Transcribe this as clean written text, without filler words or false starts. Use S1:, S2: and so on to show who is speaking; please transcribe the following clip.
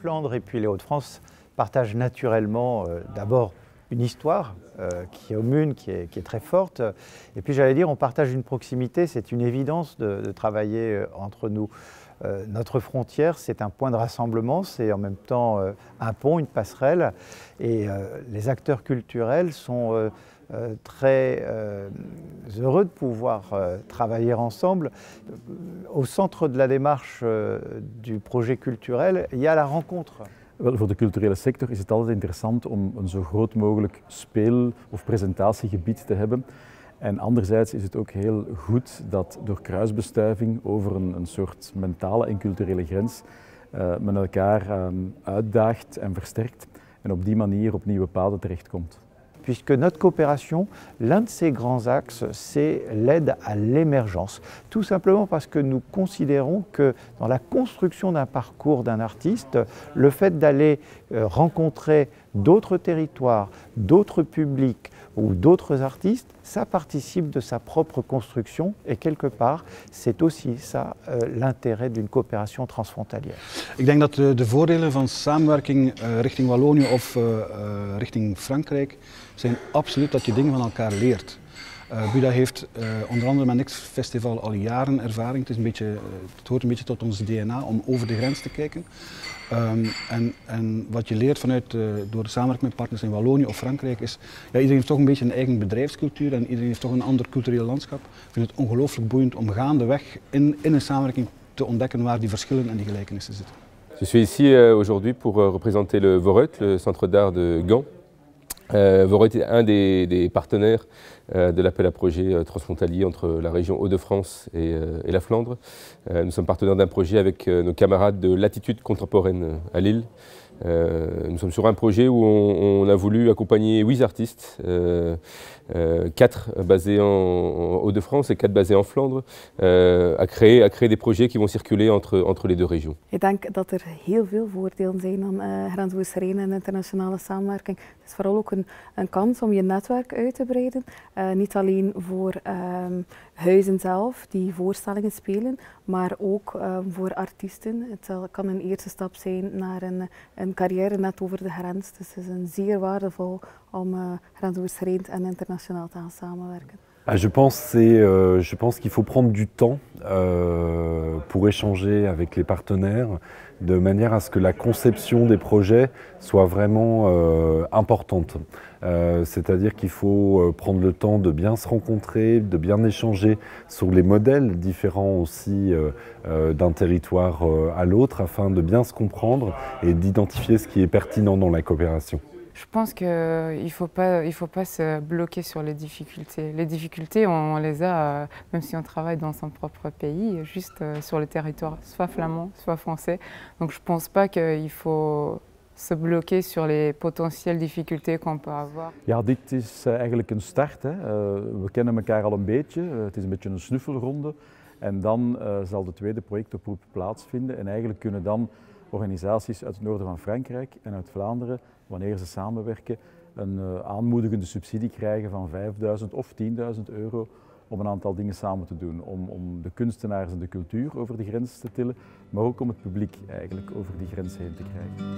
S1: Flandre et puis les Hauts-de-France partagent naturellement d'abord une histoire qui est commune, qui est très forte. Et puis j'allais dire, on partage une proximité, c'est une évidence de travailler entre nous. Notre frontière, c'est un point de rassemblement, c'est en même temps un pont, une passerelle. Et les acteurs culturels sont très heureux de pouvoir travailler ensemble. Au centre de la démarche du projet culturel, il y a la rencontre.
S2: Wel, voor de culturele sector is het altijd interessant om een zo groot mogelijk speel- of presentatiegebied te hebben. En anderzijds is het ook heel goed dat door kruisbestuiving over een soort mentale en culturele grens men elkaar uitdaagt en versterkt en op die manier op nieuwe paden terechtkomt.
S1: Puisque notre coopération, l'un de ses grands axes, c'est l'aide à l'émergence. Tout simplement parce que nous considérons que dans la construction d'un parcours d'un artiste, le fait d'aller rencontrer d'autres territoires, d'autres publics ou d'autres artistes, ça participe de sa propre construction et quelque part, c'est aussi ça l'intérêt d'une coopération transfrontalière.
S3: Ik denk dat de voordelen van samenwerking richting Wallonië of richting Frankrijk zijn absoluut dat je dingen van elkaar leert. Buda heeft onder andere met Next Festival al jaren ervaring. Het hoort een beetje tot ons DNA om over de grens te kijken. En wat je leert door de samenwerking met partners in Wallonië of Frankrijk is, ja, iedereen heeft toch een beetje een eigen bedrijfscultuur en iedereen heeft toch een ander cultureel landschap. Ik vind het ongelooflijk boeiend om gaandeweg in een samenwerking te ontdekken waar die verschillen en die gelijkenissen zitten.
S4: Je suis ici aujourd'hui pour représenter le Voreut, le centre d'art de Gand. Voreut est un des partenaires de l'appel à projet transfrontalier entre la région Hauts-de-France et la Flandre. Nous sommes partenaires d'un projet avec nos camarades de Latitude Contemporaine à Lille. Nous sommes sur un projet où on a voulu accompagner 8 artistes, 4 basés en Hauts-de-France et 4 basés en Flandre, à créer des projets qui vont circuler entre les deux régions.
S5: Ik denk dat er heel veel voordelen zijn aan grensoverschrijdende en internationale samenwerking. Het is vooral ook een kans om je netwerk uit te breiden. Niet alleen voor huizen zelf die voorstellingen spelen, maar ook voor artiesten. Het kan een eerste stap zijn naar een carrière net over de grens. Dus het is zeer waardevol om grensoverschrijdend en internationaal te gaan samenwerken.
S6: Je pense qu'il faut prendre du temps pour échanger avec les partenaires de manière à ce que la conception des projets soit vraiment importante. C'est-à-dire qu'il faut prendre le temps de bien se rencontrer, de bien échanger sur les modèles différents aussi d'un territoire à l'autre afin de bien se comprendre et d'identifier ce qui est pertinent dans la coopération.
S7: Je pense qu'il ne faut pas se bloquer sur les difficultés. Les difficultés, on les a, même si on travaille dans son propre pays, juste sur le territoire, soit flamand, soit français. Donc je ne pense pas qu'il faut se bloquer sur les potentiëles difficultés qu'on peut avoir.
S2: Ja, dit is eigenlijk een start. Hè. We kennen elkaar al een beetje, het is een beetje een snuffelronde. En dan zal de tweede projectoproep plaatsvinden. En eigenlijk kunnen dan organisaties uit het noorden van Frankrijk en uit Vlaanderen, wanneer ze samenwerken, een aanmoedigende subsidie krijgen van 5.000 of 10.000 euro om een aantal dingen samen te doen. Om de kunstenaars en de cultuur over de grens te tillen, maar ook om het publiek eigenlijk over die grens heen te krijgen.